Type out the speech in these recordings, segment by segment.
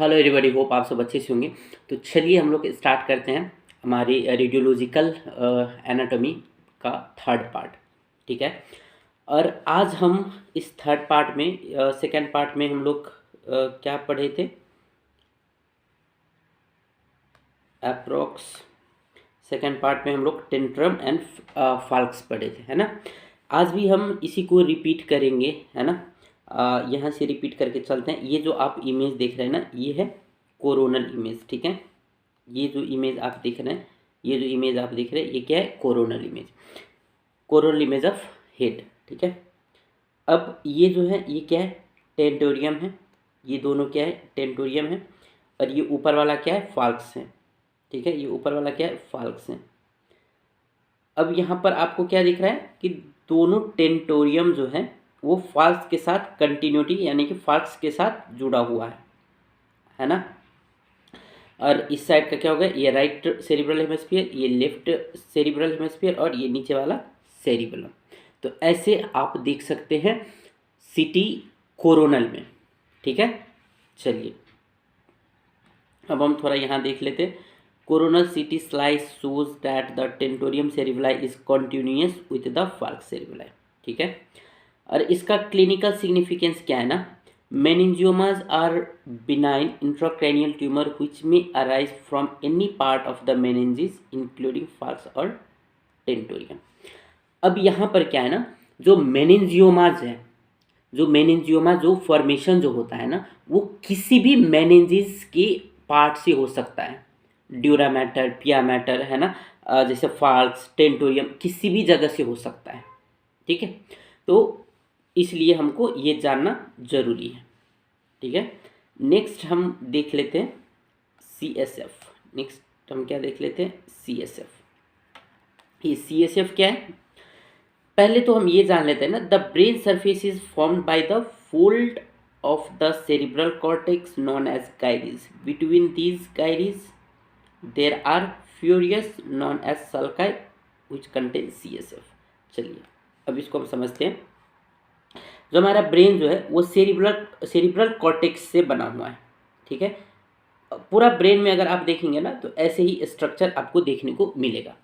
Hello everybody, hope आप सब अच्छे से होंगे। तो चलिए हम लोग स्टार्ट करते हैं हमारी रेडियोलॉजिकल एनाटॉमी का थर्ड पार्ट। ठीक है। और आज हम इस थर्ड पार्ट में सेकंड पार्ट में हम लोग क्या पढ़े थे, अप्रोक्स। सेकंड पार्ट में हम लोग टेंट्रम एंड फाल्क्स पढ़े थे, है ना। आज भी हम इसी को रिपीट करेंगे, है ना। यहाँ से रिपीट करके चलते हैं। ये जो आप इमेज देख रहे हैं ना, ये है कोरोनल इमेज। ठीक है। ये जो इमेज आप देख रहे हैं, ये जो इमेज आप देख रहे हैं, ये क्या है? Coronal image, coronal image of head. ठीक है। अब ये जो है, ये क्या है? टेंटोरियम है। ये दोनों क्या है? टेंटोरियम है। और ये ऊपर वाला क्या है? फाल्क्स है। ठीक है। ये ऊपर वाला क्या है? फाल्क्स है। अब यहाँ पर आपको क्या दिख रहा है कि दोनों टेंटोरियम जो है वो फाल्क्स के साथ कंटिन्यूटी यानी कि फाल्क्स के साथ जुड़ा हुआ है ना। और इस साइड का क्या होगा? ये राइट सेरिब्रल हेमिस्फीयर, ये लेफ्ट सेरिब्रल हेमिस्फीयर, और ये नीचे वाला सेरिबेलम। तो ऐसे आप देख सकते हैं सिटी कोरोनल में। ठीक है। चलिए अब हम थोड़ा यहाँ देख लेते हैं। Coronal CT slice shows that the tentorium cerebelli is continuous with the falx cerebelli. ठीक है। और इसका क्लिनिकल सिग्निफिकेंस क्या है ना, meningiomas are benign intracranial tumor which may arise from any part of the meninges including falx और tentorium. अब यहाँ पर क्या है ना, जो मेनिंजियोमाज है, जो मेनिंजियोमा जो फॉर्मेशन जो होता है ना, वो किसी भी मेनिंजिस के पार्ट से हो सकता है। ड्यूरा मैटर, पिया मैटर, है ना, जैसे फाल्क्स, टेंटोरियम, किसी भी जगह से हो सकता है। ठीक है। तो इसलिए हमको ये जानना जरूरी है। ठीक है। नेक्स्ट हम देख लेते हैं CSF। नेक्स्ट हम क्या देख लेते हैं? CSF। ये CSF क्या है? पहले तो हम ये जान लेते हैं ना, the brain surface is formed by the fold of the cerebral cortex known as गाइरीज। Between these गाइरीज there are furious known as sulci which contain CSF। चलिए अब इसको हम समझते हैं। जो हमारा ब्रेन जो है वो सेरिब्रल कॉर्टेक्स से बना हुआ है। ठीक है। पूरा ब्रेन में अगर आप देखेंगे ना, तो ऐसे ही स्ट्रक्चर आपको देखने को मिलेगा।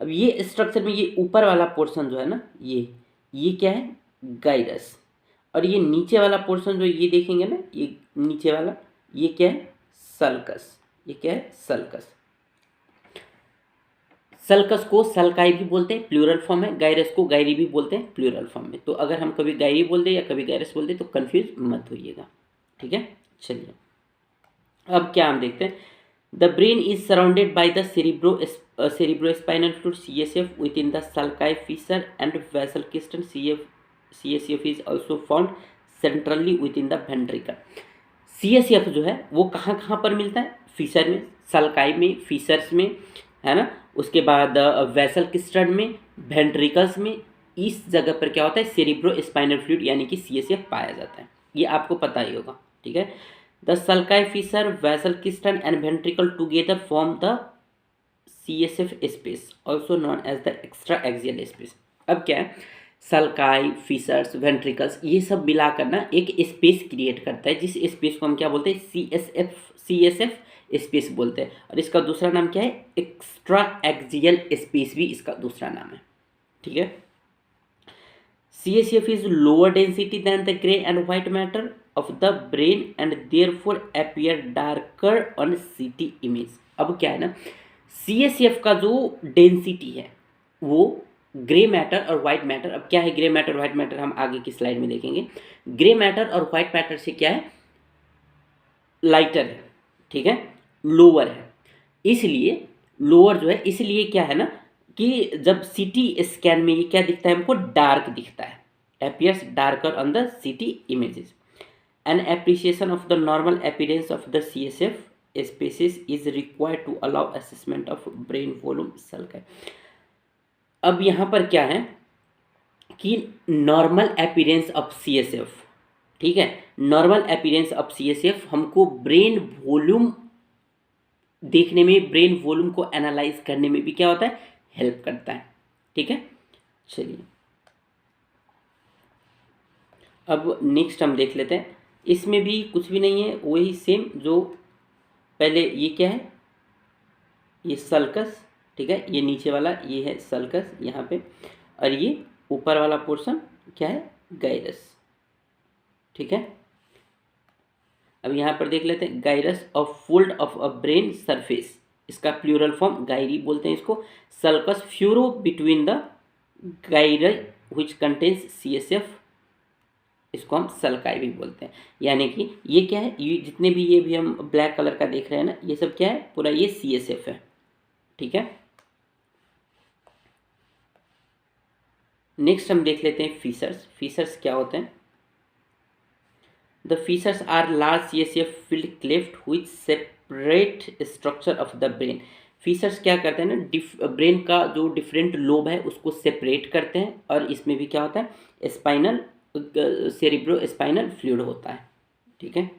अब ये स्ट्रक्चर में ये ऊपर वाला पोर्शन जो है ना, ये क्या है? गाइरस। और ये नीचे वाला पोर्शन जो ये देखेंगे ना, ये नीचे वाला, ये क्या है? सल्कस। ये क्या है? सल्कस। सल्कस को सल्काई भी बोलते हैं, प्लूरल फॉर्म है। गायरस को गायरी भी बोलते हैं, प्लूरल फॉर्म में। तो अगर हम कभी गायरी बोल दें या कभी गायरस बोल दें तो कंफ्यूज मत होइएगा। ठीक है। चलिए अब क्या हम देखते हैं। The brain is surrounded by the cerebrospinal fluid CSF within the sulci fissure and vessel keystone CSF is also found centrally within the ventricle। CSF जो है वो कहाँ कहाँ पर मिलता है? फिशर में, सल्काई में, फिशर्स में, है ना। उसके बाद वेसल किस्टन में, वेंट्रिकल्स में। इस जगह पर क्या होता है? सेरिब्रो स्पाइनल फ्लूइड यानी कि CSF पाया जाता है। ये आपको पता ही होगा। ठीक है। The sulci fissure, basal cistern and ventricle together form the CSF space, also known as the extra axial space. अब क्या है? सल्काई, फिशर्स, वेंट्रिकल्स, ये सब मिलाकर ना एक स्पेस क्रिएट करता है, जिस स्पेस को हम क्या बोलते हैं? CSF स्पेस बोलते हैं। और इसका दूसरा नाम क्या है? एक्स्ट्रा एक्सियल स्पेस भी इसका दूसरा नाम है। ठीक है। CSF is lower density than the gray and white matter of the brain and therefore appear darker on CT image। अब क्या है ना, CSF का जो डेंसिटी है वो ग्रे मैटर और व्हाइट मैटर, अब क्या है ग्रे मैटर व्हाइट मैटर हम आगे की स्लाइड में देखेंगे। ग्रे मैटर और व्हाइट मैटर से क्या है? लाइटर है। ठीक है। लोअर है। इसलिए लोअर जो है, इसलिए क्या है ना कि जब CT स्कैन में ये क्या दिखता है हमको? डार्क दिखता है। appears darker on the CT images। An appreciation of the normal appearance of the CSF species is required to allow assessment of brain volume sulci। अब यहाँ पर क्या है कि नॉर्मल अपीयरेंस ऑफ CSF, ठीक है, नॉर्मल अपीयरेंस ऑफ CSF हमको brain volume देखने में, ब्रेन वॉल्यूम को एनालाइज करने में भी क्या होता है? हेल्प करता है। ठीक है। चलिए अब नेक्स्ट हम देख लेते हैं इसमें भी कुछ भी नहीं है, वही सेम जो पहले। ये क्या है, ये सल्कस, ठीक है, ये नीचे वाला ये है सल्कस यहाँ पे, और ये ऊपर वाला पोर्शन क्या है, गाइरस, ठीक है। अब यहाँ पर देख लेते हैं, gyrus of fold of a brain surface, इसका प्लूरल फॉर्म गायरी बोलते हैं इसको। Sulcus furrow between the Gayri which contains CSF, इसको हम सल्काई भी बोलते हैं। यानी कि ये क्या है, ये जितने भी ये भी हम ब्लैक कलर का देख रहे हैं ना, ये सब क्या है, पूरा ये CSF है, ठीक है। नेक्स्ट हम देख लेते हैं फीसर्स। फीसर्स क्या होते हैं? The fissures are large CSF filled cleft which separate structure of the brain। Fissures क्या करते हैं ना, ब्रेन का जो डिफरेंट लोब है उसको सेपरेट करते हैं, और इसमें भी क्या होता है, स्पाइनल सेरिब्रो स्पाइनल फ्लूइड होता है, ठीक है।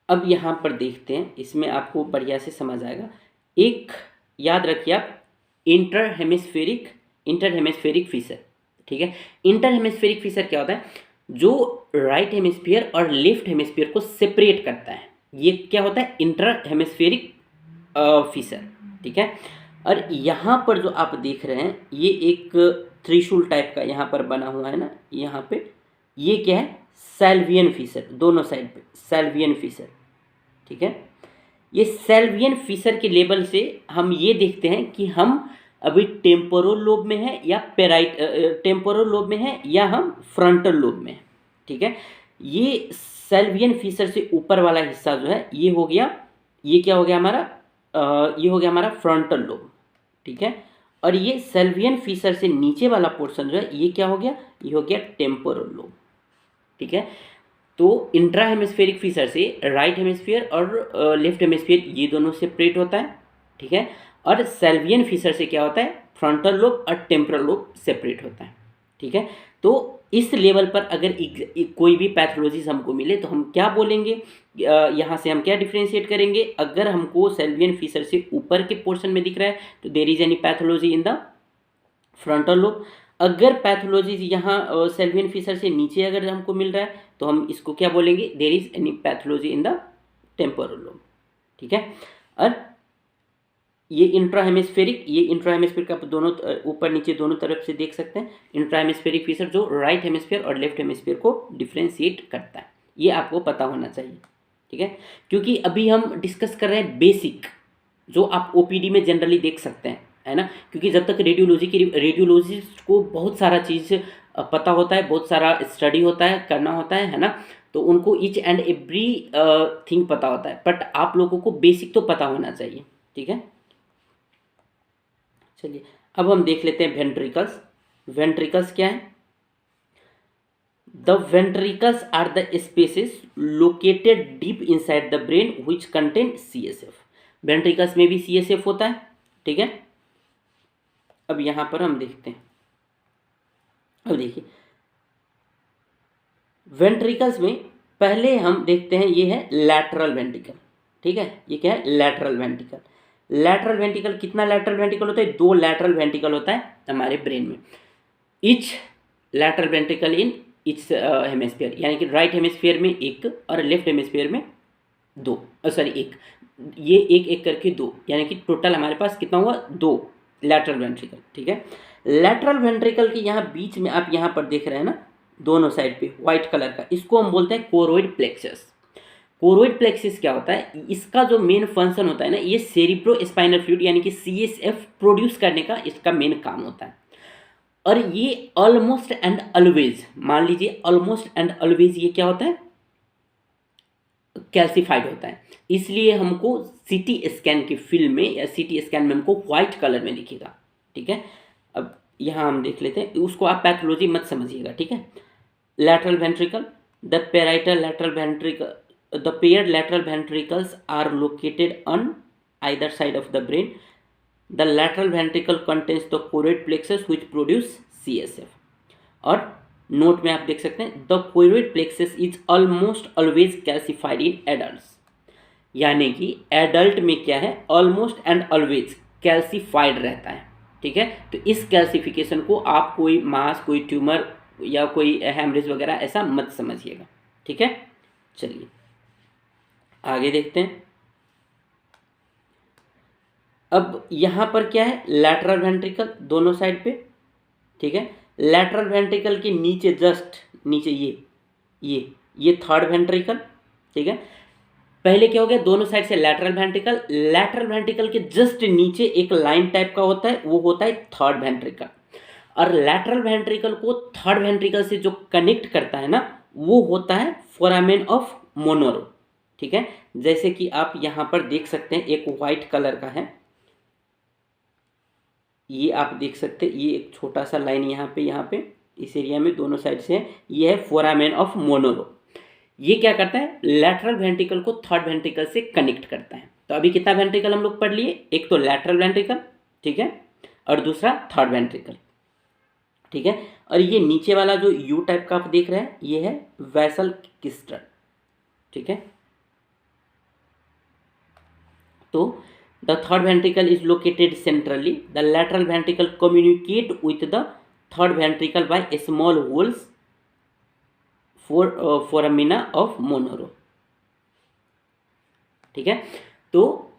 अब यहाँ पर देखते हैं, इसमें आपको बढ़िया से समझ आएगा। एक याद रखिए आप, इंटर हेमिस्फेरिक फीसर, ठीक है। इंटर हेमिस्फेरिक फीसर क्या होता है, जो राइट हेमिस्फीयर और लेफ्ट हेमिस्फीयर को सेपरेट करता है, ये क्या होता है, इंटर हेमिस्फेरिक फीसर, ठीक है। और यहाँ पर जो आप देख रहे हैं, ये एक त्रिशूल टाइप का यहाँ पर बना हुआ है ना, यहाँ पे ये क्या है, सैल्वियन फीसर, दोनों साइड पे सैल्वियन फीसर, ठीक है। ये सैल्वियन फीसर के लेवल से हम ये देखते हैं कि हम अभी टेम्पोरल लोब में है या टेम्पोरल लोब में है या हम फ्रंटल लोब में है, ठीक है। ये सैल्वियन फीसर से ऊपर वाला हिस्सा जो है, ये हो गया, ये क्या हो गया हमारा, ये हो गया हमारा फ्रंटल लोब, ठीक है। और ये सैल्वियन फीसर से नीचे वाला पोर्शन जो है, ये क्या हो गया, ये हो गया टेम्पोरल लोब, ठीक है। तो इंट्रा हेमिस्फेरिक फीसर से राइट हेमिस्फीयर और लेफ्ट हेमिस्फीयर ये दोनों सेपरेट होता है, ठीक है। और सैल्वियन फीसर से क्या होता है, फ्रंटल लोब और टेम्पोरल लोब सेपरेट होता है, ठीक है। तो इस लेवल पर अगर कोई भी पैथोलॉजीज हमको मिले तो हम क्या बोलेंगे, यहाँ से हम क्या डिफ्रेंशिएट करेंगे, अगर हमको सैल्वियन फीसर से ऊपर के पोर्शन में दिख रहा है तो there is any pathology in the frontal lobe. अगर पैथोलॉजीज यहाँ सैल्वियन फीसर से नीचे अगर हमको मिल रहा है तो हम इसको क्या बोलेंगे, there is any pathology in the temporal lobe, ठीक है। और ये इंट्रा हेमिस्फेरिक आप दोनों ऊपर नीचे दोनों तरफ से देख सकते हैं। इंट्रा हेमिस्फेरिक फीसर जो राइट हेमिस्फीयर और लेफ्ट हेमिस्फीयर को डिफ्रेंशिएट करता है, ये आपको पता होना चाहिए, ठीक है। क्योंकि अभी हम डिस्कस कर रहे हैं बेसिक, जो आप OPD में जनरली देख सकते हैं, है ना। क्योंकि जब तक रेडियोलॉजिस्ट को बहुत सारा चीज़ पता होता है, बहुत सारा स्टडी होता है, करना होता है ना, तो उनको ईच एंड एवरी थिंग पता होता है, बट आप लोगों को बेसिक तो पता होना चाहिए, ठीक है। चलिए अब हम देख लेते हैं वेंट्रिकल्स। वेंट्रिकल्स क्या है? The ventricles are the spaces located deep inside the brain which contain CSF। Ventricles में भी CSF होता है, ठीक है। अब यहां पर हम देखते हैं, अब देखिए वेंट्रिकल्स में पहले हम देखते हैं, ये है लैटरल वेंट्रिकल, ठीक है। ये क्या है, लैटरल वेंट्रिकल। लैटरल वेंट्रिकल, कितना लैटरल वेंट्रिकल होता है, 2 लैटरल वेंट्रिकल होता है हमारे ब्रेन में। Each lateral ventricle in each hemisphere, यानी कि राइट हेमिस्फीयर में 1 और लेफ्ट हेमिस्फीयर में 2, सॉरी 1, ये एक करके 2, यानी कि टोटल हमारे पास कितना हुआ, 2 लैटरल वेंट्रिकल, ठीक है। लैटरल वेंट्रिकल के यहाँ बीच में आप यहाँ पर देख रहे हैं ना, दोनों साइड पे व्हाइट कलर का, इसको हम बोलते हैं कोरोइड प्लेक्सस। कोरोइड प्लेक्सिस क्या होता है, इसका जो मेन फंक्शन होता है ना, ये सेरिब्रो स्पाइनल फ्लूइड यानी कि CSF प्रोड्यूस करने का इसका मेन काम होता है। और ये ऑलमोस्ट एंड ऑलवेज, मान लीजिए ऑलमोस्ट एंड ऑलवेज ये क्या होता है, कैल्सिफाइड होता है। इसलिए हमको CT स्कैन की फिल्म में या CT स्कैन में हमको व्हाइट कलर में दिखेगा, ठीक है। अब यहाँ हम देख लेते हैं, उसको आप पैथोलॉजी मत समझिएगा, ठीक है। Lateral ventricle, the parietal lateral ventricle, the paired lateral ventricles are located on either side of the brain. The lateral ventricle contains the choroid plexus which produce CSF. और नोट में आप देख सकते हैं, the choroid plexus is almost always calcified in adults। यानी कि adult में क्या है, ऑलमोस्ट एंड ऑलवेज कैल्सिफाइड रहता है, ठीक है। तो इस कैल्सिफिकेशन को आप कोई मास, कोई ट्यूमर या कोई हेमरेज वगैरह ऐसा मत समझिएगा, ठीक है। चलिए आगे देखते हैं। अब यहाँ पर क्या है, लैटरल वेंट्रिकल दोनों साइड पे, ठीक है। लैटरल वेंट्रिकल के नीचे, जस्ट नीचे ये थर्ड वेंट्रिकल, ठीक है। पहले क्या हो गया, दोनों साइड से लैटरल वेंट्रिकल के जस्ट नीचे एक लाइन टाइप का होता है, वो होता है थर्ड वेंट्रिकल। और लैटरल वेंट्रिकल को थर्ड वेंट्रिकल से जो कनेक्ट करता है ना, वो होता है फोरामेन ऑफ मोनोरो, ठीक है। जैसे कि आप यहाँ पर देख सकते हैं, एक वाइट कलर का है, ये आप देख सकते हैं, ये एक छोटा सा लाइन यहाँ पे इस एरिया में दोनों साइड से है, ये है फोरामेन ऑफ मोनोरो। ये क्या करता है, लैटरल वेंट्रिकल को थर्ड वेंट्रिकल से कनेक्ट करता है। तो अभी कितना वेंट्रिकल हम लोग पढ़ लिए, एक तो लैटरल वेंट्रिकल, ठीक है, और दूसरा थर्ड वेंट्रिकल, ठीक है। और ये नीचे वाला जो यू टाइप का आप देख रहे हैं, ये है वेसल किस्टर, ठीक है। तो the third ventricle is located centrally. The lateral ventricle communicate with the third ventricle by a small holes for foramina of Monro, ठीक है। तो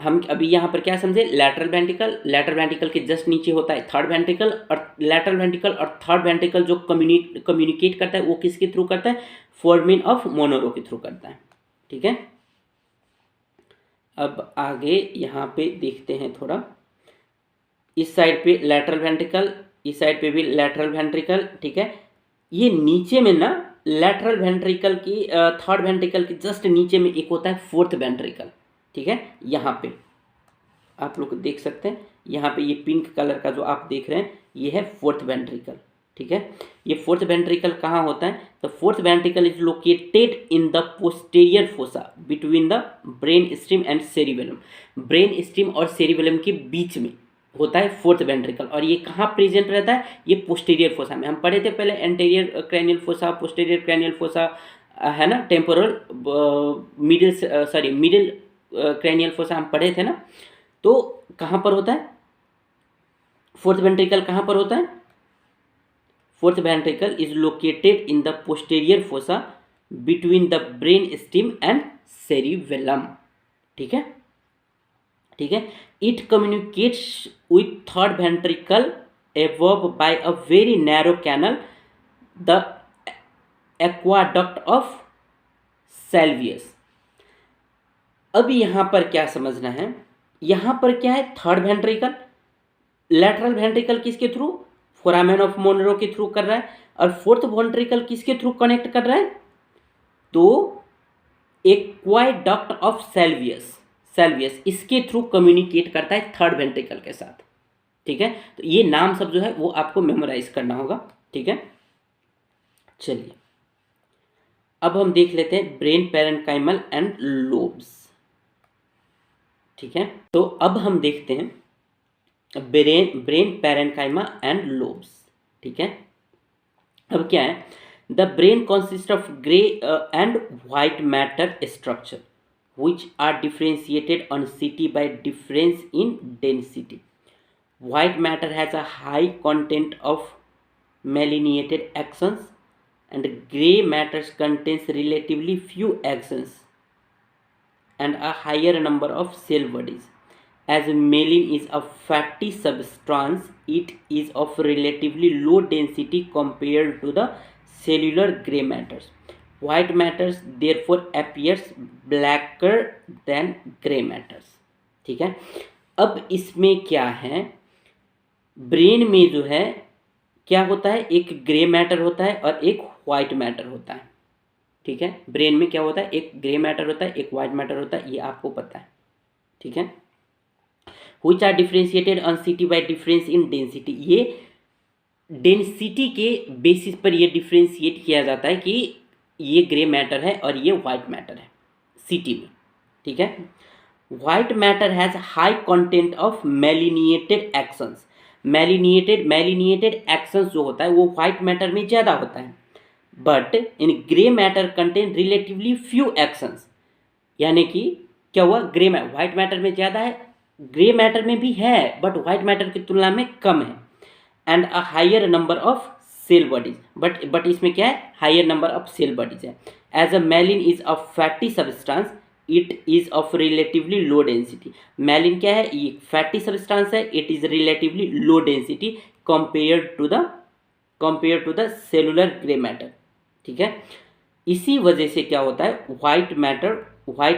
हम अभी यहाँ पर क्या समझे, लैटरल वेंट्रिकल के जस्ट नीचे होता है थर्ड वेंट्रिकल, और लैटरल वेंट्रिकल और थर्ड वेंट्रिकल जो कम्युनिकेट करता है वो किसके थ्रू करता है, फोरामिन ऑफ मोनोरो के थ्रू करता है, ठीक है। अब आगे यहाँ पे देखते हैं थोड़ा, इस साइड पे लैटरल वेंट्रिकल, इस साइड पे भी लैटरल वेंट्रिकल, ठीक है। ये नीचे में ना लैटरल वेंट्रिकल की थर्ड वेंट्रिकल के जस्ट नीचे में एक होता है फोर्थ वेंट्रिकल, ठीक है। यहाँ पे आप लोग देख सकते हैं, यहाँ पे ये पिंक कलर का जो आप देख रहे हैं, ये है फोर्थ वेंट्रिकल, ठीक है। ये फोर्थ वेंट्रिकल कहाँ होता है, तो fourth ventricle is located in the posterior fossa between the brain stream and cerebellum. Brain stream और सेरिबेलम के बीच में होता है फोर्थ वेंट्रिकल, और ये कहाँ प्रेजेंट रहता है, ये पोस्टीरियर फोसा में। हम पढ़े थे पहले anterior cranial fossa, posterior cranial fossa, है ना, टेम्पोरल मिडिल क्रैनियल फोसा हम पढ़े थे ना। तो कहाँ पर होता है फोर्थ वेंट्रिकल, कहाँ पर होता है, fourth ventricle is located in the posterior fossa between the brain stem and cerebellum, ठीक है, ठीक है। It communicates with third ventricle above by a very narrow canal, the aqueduct of Salvius। अब यहाँ पर क्या समझना है, यहाँ पर क्या है, थर्ड वेंट्रिकल, लैटरल वेंट्रिकल किसके थ्रू, फोरामेन ऑफ मोनरो के थ्रू कर रहा है, और फोर्थ वेंट्रिकल किसके थ्रू कनेक्ट कर रहा है, तो एक्वाइडक्ट ऑफ सेल्वियस इसके थ्रू कम्युनिकेट करता है थर्ड वेंट्रिकल के साथ, ठीक है। तो ये नाम सब जो है वो आपको मेमोराइज करना होगा, ठीक है। चलिए अब हम देख लेते हैं ब्रेन पैरेन्काइमल एंड लोब्स, ठीक है। तो अब हम देखते हैं ब्रेन पैरेन्काइमा एंड लोब्स, ठीक है। अब क्या है, the brain consist of grey and white matter structure which are differentiated on CT by difference in density. White matter has a high content of myelinated axons and gray matter contains relatively few axons and a higher number of cell bodies. As myelin is a fatty substance, it is of relatively low density compared to the cellular gray matters. White matters therefore appears blacker than gray matters, ठीक है। अब इसमें क्या है, brain में जो है क्या होता है, एक ग्रे मैटर होता है और एक वाइट मैटर होता है, ठीक है। ब्रेन में क्या होता है, एक ग्रे मैटर होता है, एक वाइट मैटर होता है, ये आपको पता है, ठीक है। Which are differentiated on CT by difference in density, ये डेंसिटी के बेसिस पर ये डिफ्रेंशिएट किया जाता है कि ये ग्रे मैटर है और ये वाइट मैटर है सीटी में, ठीक है। White matter has high content of myelinated axons. Myelinated axons जो होता है वो वाइट मैटर में ज़्यादा होता है, but in grey matter contain relatively few actions, यानी कि क्या हुआ, वाइट मैटर में ज़्यादा है, ग्रे मैटर में भी है बट वाइट मैटर की तुलना में कम है, and a higher number of cell bodies, but इसमें क्या है, higher number of cell bodies है। As a myelin is a fatty substance, it is of relatively low density. Myelin क्या है, ये फैटी सब्सटेंस है, it is relatively low density compare to the cellular grey matter. ठीक है, इसी वजह से क्या होता है, white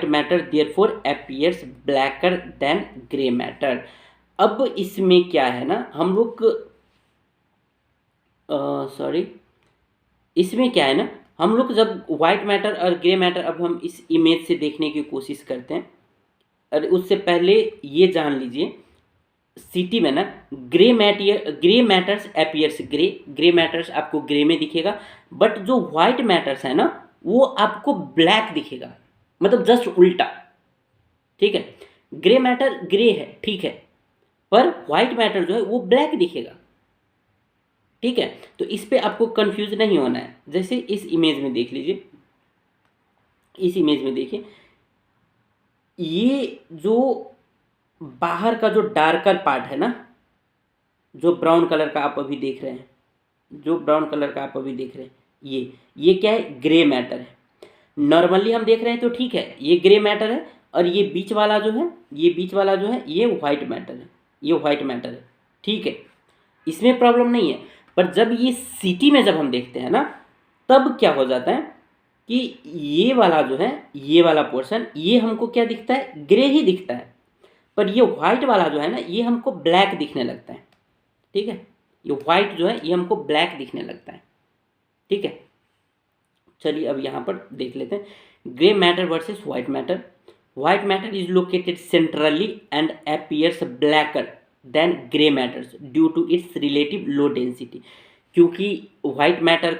matter therefore appears blacker than grey matter. अब इसमें क्या है ना, हम लोग सॉरी, इसमें क्या है ना, हम लोग जब व्हाइट मैटर और ग्रे मैटर, अब हम इस इमेज से देखने की कोशिश करते हैं। और उससे पहले ये जान लीजिए, सिटी में ना grey matters appears grey matters आपको ग्रे में दिखेगा, बट जो व्हाइट मैटर्स है ना वो आपको ब्लैक दिखेगा, मतलब जस्ट उल्टा। ठीक है, ग्रे मैटर ग्रे है, ठीक है, पर व्हाइट मैटर जो है वो ब्लैक दिखेगा। ठीक है, तो इस पे आपको कंफ्यूज नहीं होना है। जैसे इस इमेज में देख लीजिए, इस इमेज में देखिए, ये जो बाहर का जो डार्कर पार्ट है ना, जो ब्राउन कलर का आप अभी देख रहे हैं, जो ब्राउन कलर का आप अभी देख रहे हैं, ये क्या है, ग्रे मैटर है। नॉर्मली हम देख रहे हैं तो ठीक है, ये ग्रे मैटर है, और ये बीच वाला जो है, ये व्हाइट मैटर है, ये व्हाइट मैटर है। ठीक है, इसमें प्रॉब्लम नहीं है। पर जब ये सिटी में जब हम देखते हैं ना, तब क्या हो जाता है कि ये वाला जो है, ये वाला पोर्शन, ये हमको क्या दिखता है, ग्रे ही दिखता है, पर ये व्हाइट वाला जो है ना, ये हमको ब्लैक दिखने लगता है। ठीक है, ये व्हाइट जो है ये हमको ब्लैक दिखने लगता है। ठीक है, चलिए अब यहाँ पर देख लेते हैं grey matter versus white matter. White matter is located centrally and appears blacker than grey matters due to its relative low density. क्योंकि white matter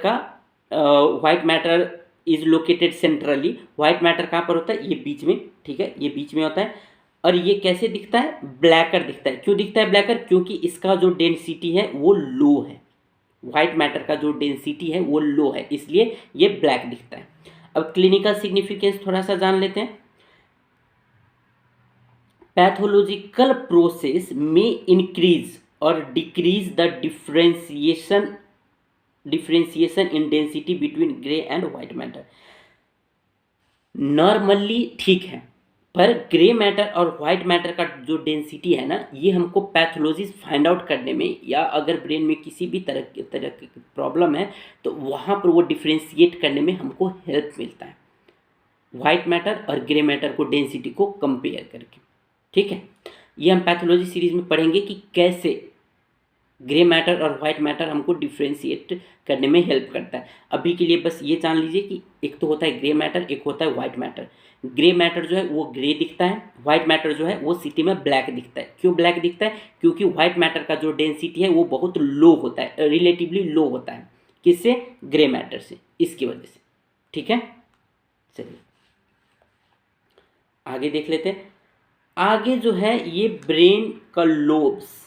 is located centrally, white matter कहाँ पर होता है, ये बीच में। ठीक है, ये बीच में होता है, और ये कैसे दिखता है, ब्लैकर दिखता है। क्यों दिखता है ब्लैकर, क्योंकि इसका जो डेंसिटी है वो लो है, व्हाइट मैटर का जो डेंसिटी है वो लो है, इसलिए ये ब्लैक दिखता है। अब क्लिनिकल सिग्निफिकेंस थोड़ा सा जान लेते हैं। पैथोलॉजिकल प्रोसेस में इंक्रीज और decrease the differentiation in density between grey and white matter. Normally ठीक है, पर ग्रे मैटर और व्हाइट मैटर का जो डेंसिटी है ना, ये हमको पैथोलॉजी फाइंड आउट करने में, या अगर ब्रेन में किसी भी तरह की प्रॉब्लम है तो वहाँ पर वो डिफ्रेंशिएट करने में हमको हेल्प मिलता है, व्हाइट मैटर और ग्रे मैटर को डेंसिटी को कंपेयर करके। ठीक है, ये हम पैथोलॉजी सीरीज में पढ़ेंगे कि कैसे ग्रे मैटर और व्हाइट मैटर हमको डिफ्रेंशिएट करने में हेल्प करता है। अभी के लिए बस ये जान लीजिए कि एक तो होता है ग्रे मैटर, एक होता है व्हाइट मैटर। ग्रे मैटर जो है वो ग्रे दिखता है, व्हाइट मैटर जो है वो सिटी में ब्लैक दिखता है। क्यों ब्लैक दिखता है, क्योंकि व्हाइट मैटर का जो डेंसिटी है वो बहुत लो होता है, रिलेटिवली लो होता है, किससे, ग्रे मैटर से, इसकी वजह से। ठीक है, चलिए आगे देख लेते हैं। आगे जो है ये ब्रेन का लोब्स,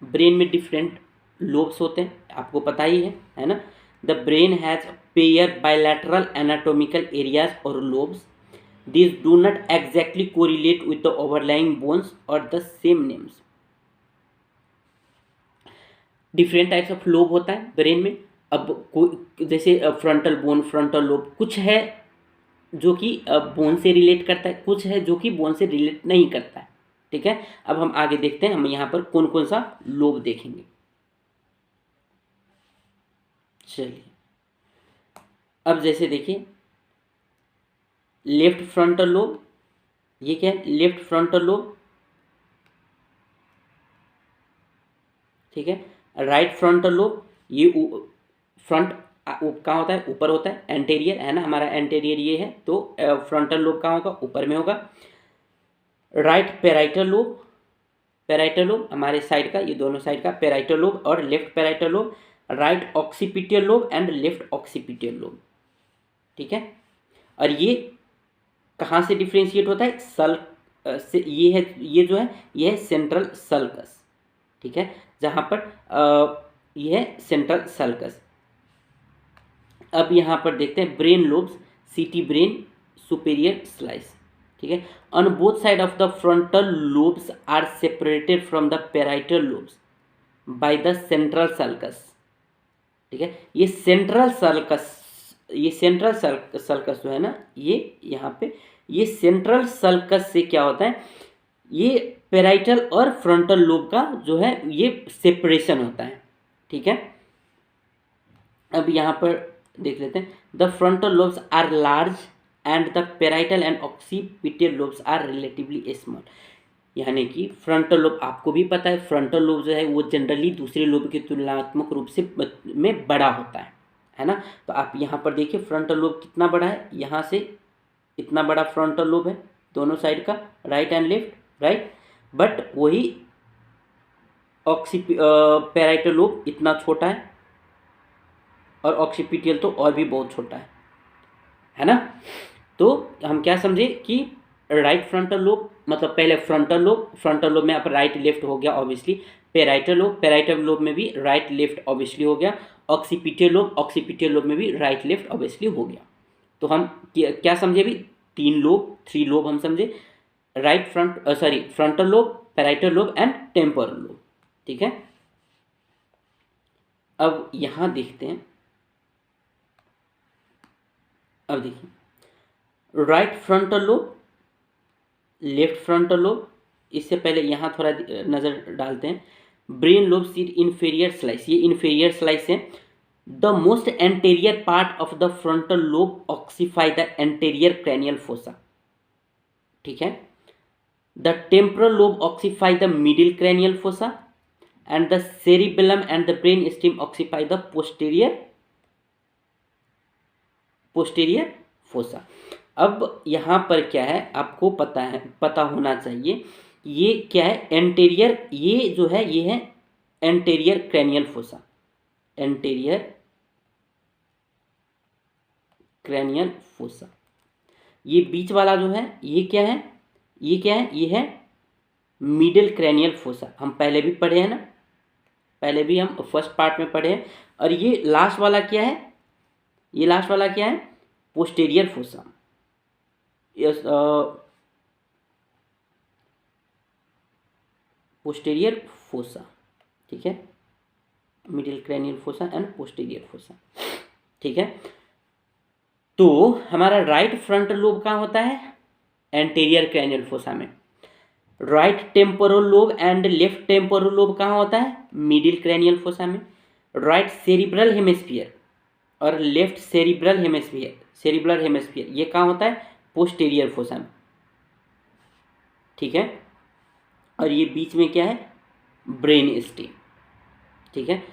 ब्रेन में डिफरेंट लोब्स होते हैं, आपको पता ही है ना। The brain has pair bilateral anatomical areas और lobes, these do not exactly correlate with the overlying bones or the same names। Different types of lobe होता है ब्रेन में। अब जैसे फ्रंटल बोन, फ्रंटल लोब, कुछ है जो कि बोन से रिलेट करता है, कुछ है जो कि बोन से रिलेट नहीं करता है। ठीक है, अब हम आगे देखते हैं, हम यहाँ पर कौन कौन सा लोब देखेंगे। चलिए अब जैसे देखिए, लेफ्ट फ्रंटल लोब, ये क्या है, लेफ्ट फ्रंटल लोब। ठीक है, राइट फ्रंटल लोब, ये फ्रंट कहाँ होता है, ऊपर होता है, एंटेरियर है ना, हमारा एंटेरियर ये है, तो फ्रंटल लोब कहाँ होगा, ऊपर में होगा। Right parietal lobe, parietal lobe हमारे साइड का, ये दोनों साइड का पेराइटल लोब और left parietal lobe. Right occipital lobe and left occipital lobe. ठीक है, और ये कहाँ से डिफ्रेंशिएट होता है, सल्क से। ये है, ये जो है ये है सेंट्रल सल्कस। ठीक है, जहाँ पर ये है सेंट्रल सल्कस। अब यहाँ पर देखते हैं brain lobes, CT brain, superior slice. ठीक है, on both side of the frontal lobes are separated from the parietal lobes by the central sulcus. ठीक है। ये सेंट्रल सल्कस जो है ना, ये यहाँ पे ये सेंट्रल सल्कस से क्या होता है, ये पेराइटल और फ्रंटल लोब का जो है ये सेपरेशन होता है। ठीक है। अब यहाँ पर देख लेते हैं, the frontal lobes are large and the parietal and occipital lobes are relatively small. यानी कि फ्रंटल लोब, आपको भी पता है फ्रंटल लोब जो है वो जनरली दूसरे लोब के तुलनात्मक रूप से में बड़ा होता है ना। तो आप यहाँ पर देखिए फ्रंटल लोब कितना बड़ा है, यहाँ से इतना बड़ा फ्रंटल लोब है दोनों साइड का, right and left, right. But वही पेराइटल लोब इतना छोटा है और ऑक्सीपिटल तो और भी बहुत छोटा है ना। तो हम क्या समझे कि राइट फ्रंटल लोब मतलब पहले फ्रंटल लोब में अब राइट लेफ्ट हो गया ऑब्वियसली, पेराइटल लोब में भी राइट लेफ्ट ऑब्वियसली हो गया, ऑक्सीपिटल लोब में भी राइट लेफ्ट ऑब्वियसली हो गया। तो हम क्या समझे अभी, थ्री लोब हम समझे, frontal lobe, parietal lobe and temporal lobe. ठीक है। अब यहां देखते हैं, अब देखिए right frontal lobe, left frontal lobe, इससे पहले यहाँ थोड़ा नज़र डालते हैं। Brain lobe CT inferior slice, ये इन्फीरियर स्लाइस है। The most anterior part of the frontal lobe occupy the anterior cranial fossa. ठीक है। The temporal lobe occupy the middle cranial fossa and the cerebellum and the brain stem occupy the posterior fossa. अब यहाँ पर क्या है, आपको पता होना चाहिए, ये क्या है एंटेरियर, ये जो है ये है anterior cranial fossa, anterior cranial fossa. ये बीच वाला जो है ये क्या है, ये है मिडिल क्रैनियल फोसा। हम पहले भी पढ़े हैं ना, पहले भी हम फर्स्ट पार्ट में पढ़े हैं। और ये लास्ट वाला क्या है, ये लास्ट वाला क्या है, posterior fossa. Yes, posterior fossa. ठीक है, middle cranial fossa and posterior fossa. ठीक है। तो हमारा राइट फ्रंट लोब कहाँ होता है, एंटीरियर क्रैनियल फोसा में। Right temporal lobe and left temporal lobe कहाँ होता है, मिडिल क्रैनियल फोसा में। राइट सेरिब्रल हेमिस्फीयर और लेफ्ट सेरिब्रल हेमिस्फीयर ये कहाँ होता है, पोस्टीरियर फोसा में। ठीक है। और ये बीच में क्या है, ब्रेन स्टेम। ठीक है।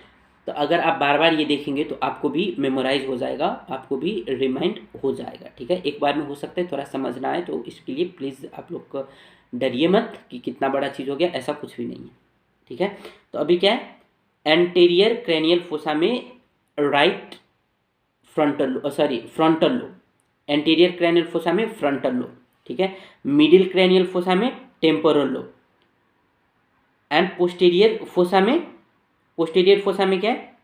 तो अगर आप बार बार ये देखेंगे तो आपको भी मेमोराइज हो जाएगा, आपको भी रिमाइंड हो जाएगा। ठीक है। एक बार में हो सकता है थोड़ा समझ ना आए, तो इसके लिए प्लीज़ आप लोग को डरिए मत कि कितना बड़ा चीज़ हो गया, ऐसा कुछ भी नहीं है। ठीक है। तो अभी क्या है, एंटीरियर क्रैनियल फोसा में right frontal lobe, anterior cranial fossa में फ्रंटल लोब। ठीक है। मिडिल क्रैनियल फोसा में temporal lobe and posterior fossa में क्या है,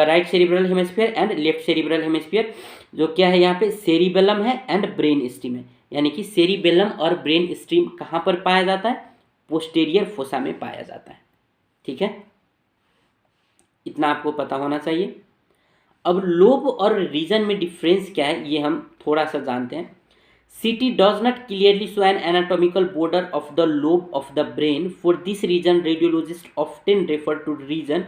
right cerebral hemisphere and left cerebral hemisphere. जो क्या है यहाँ पे, सेरिबेलम है एंड ब्रेन स्टीम है। यानी कि सेरिबेलम और ब्रेन स्टीम कहाँ पर पाया जाता है, पोस्टीरियर फोसा में पाया जाता है। ठीक है, इतना आपको पता होना चाहिए। अब लोब और रीजन में डिफरेंस क्या है ये हम थोड़ा सा जानते हैं। CT does not clearly show an anatomical border of the lobe of the brain. For this reason, radiologists often refer to region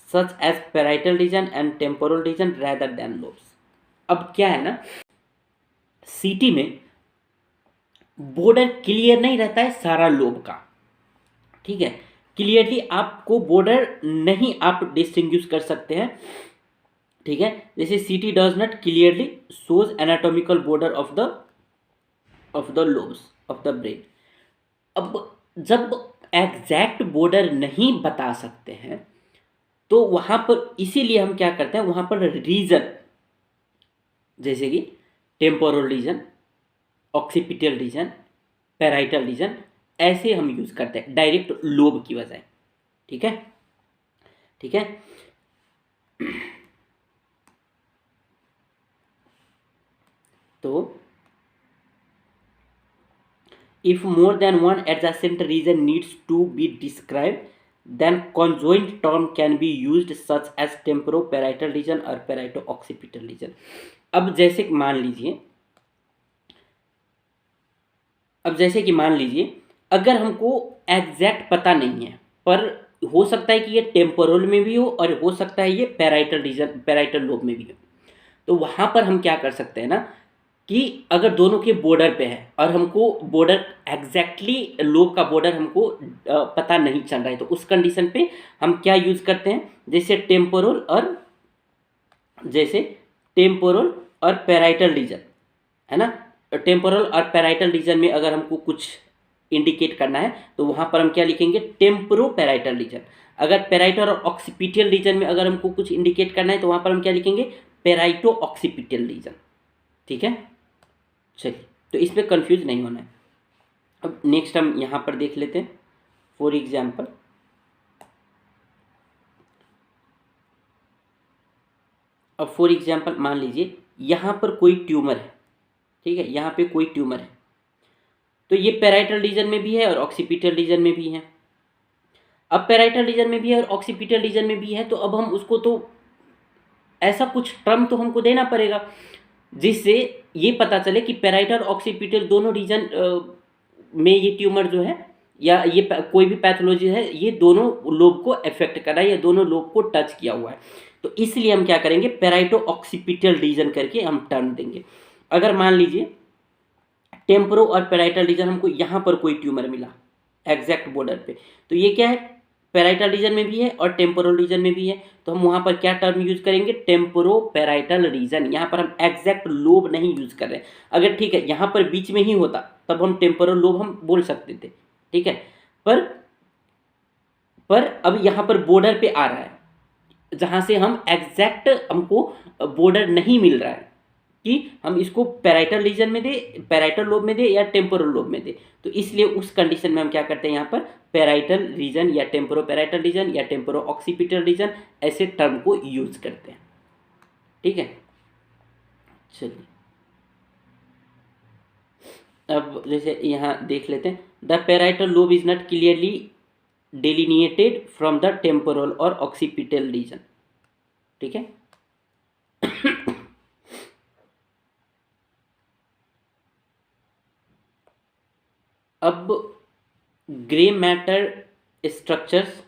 such as parietal region and temporal region rather than lobes. अब क्या है ना, CT में border clear नहीं रहता है सारा lobe का। ठीक है, क्लियरली आपको बॉर्डर नहीं आप डिस्टिंग्विश कर सकते हैं। ठीक है, जैसे CT does not clearly shows anatomical border of the lobes of the brain। अब जब एग्जैक्ट बॉर्डर नहीं बता सकते हैं तो वहां पर इसीलिए हम क्या करते हैं, वहां पर रीजन जैसे कि temporal region, occipital region, parietal region ऐसे हम यूज करते हैं डायरेक्ट लोब की बजाय। ठीक है, ठीक है। तो if more than one adjacent region needs to be described, then conjoint term can be used such as temporoparietal region और parieto-occipital region। अब जैसे कि मान लीजिए अगर हमको एग्जैक्ट पता नहीं है, पर हो सकता है कि ये टेम्पोरल में भी हो और हो सकता है ये पैराइटल रीजन पैराइटल लोब में भी हो, तो वहाँ पर हम क्या कर सकते हैं ना कि अगर दोनों के बॉर्डर पे है और हमको बॉर्डर एग्जैक्टली लोब का बॉर्डर हमको पता नहीं चल रहा है, तो उस कंडीशन पे हम क्या यूज़ करते हैं, जैसे टेम्पोरल और पैराइटल रीजन, है ना। टेम्पोरल और पैराइटल रीजन में अगर हमको कुछ इंडिकेट करना है तो वहाँ पर हम क्या लिखेंगे, टेम्पोरो पैराइटल रीजन। अगर पैराइटल और ऑक्सीपिटल रीजन में अगर हमको कुछ इंडिकेट करना है तो वहाँ पर हम क्या लिखेंगे, पैराइटो ऑक्सीपिटल रीजन। ठीक है, चलिए, तो इसमें कंफ्यूज नहीं होना है। अब नेक्स्ट हम यहाँ पर देख लेते हैं। फॉर एग्जाम्पल मान लीजिए यहाँ पर कोई ट्यूमर है, ठीक है, यहाँ पे कोई ट्यूमर है, तो ये पैराइटल रीजन में भी है और ऑक्सीपिटल रीजन में भी है। अब पैराइटल रीजन में भी है और ऑक्सीपिटल रीजन में भी है, तो अब हम उसको तो ऐसा कुछ टर्म तो हमको देना पड़ेगा जिससे ये पता चले कि पैराइटल और ऑक्सीपिटल दोनों रीजन में ये ट्यूमर जो है या ये कोई भी पैथोलॉजी है ये दोनों लोब को अफेक्ट कर रहा है या दोनों लोब को टच किया हुआ है। तो इसलिए हम क्या करेंगे, पैराइटो ऑक्सीपिटल रीजन करके हम टर्म देंगे। अगर मान लीजिए टेम्पोरो और पैराइटल रीजन हमको यहाँ पर कोई ट्यूमर मिला एग्जैक्ट बॉर्डर पे, तो ये क्या है, पैराइटल रीजन में भी है और टेम्पोरल रीजन में भी है, तो हम वहाँ पर क्या टर्म यूज करेंगे, टेम्पोरो पैराइटल रीजन। यहाँ पर हम एग्जैक्ट लोब नहीं यूज कर रहे हैं। अगर ठीक है यहाँ पर बीच में ही होता तब हम टेम्पोरल लोब हम बोल सकते थे, ठीक है, पर अब यहाँ पर बॉर्डर पे आ रहा है जहाँ से हम एग्जैक्ट हमको बॉर्डर नहीं मिल रहा है कि हम इसको पैराइटल रीजन में दे, पैराइटल लोब में दे या टेम्पोरल लोब में दे, तो इसलिए उस कंडीशन में हम क्या करते हैं, यहाँ पर पैराइटल रीजन या टेम्पोरो पैराइटल रीजन या टेम्पोरो ऑक्सीपिटल रीजन ऐसे टर्म को यूज करते हैं। ठीक है, चलिए अब जैसे यहाँ देख लेते हैं, the parietal lobe is not clearly delineated from the temporal और ऑक्सीपिटल रीजन। ठीक है, अब grey matter structures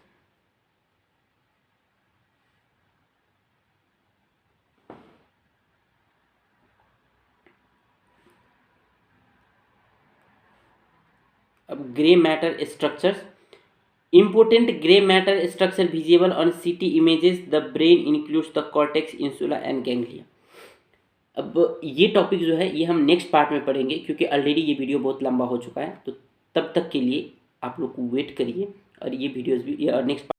important gray matter structure visible on CT images, the brain includes the cortex, insula and ganglia। अब ये topic जो है ये हम नेक्स्ट पार्ट में पढ़ेंगे क्योंकि ऑलरेडी ये वीडियो बहुत लंबा हो चुका है, तो तब तक के लिए आप लोग को वेट करिए और ये वीडियोस भी नेक्स्ट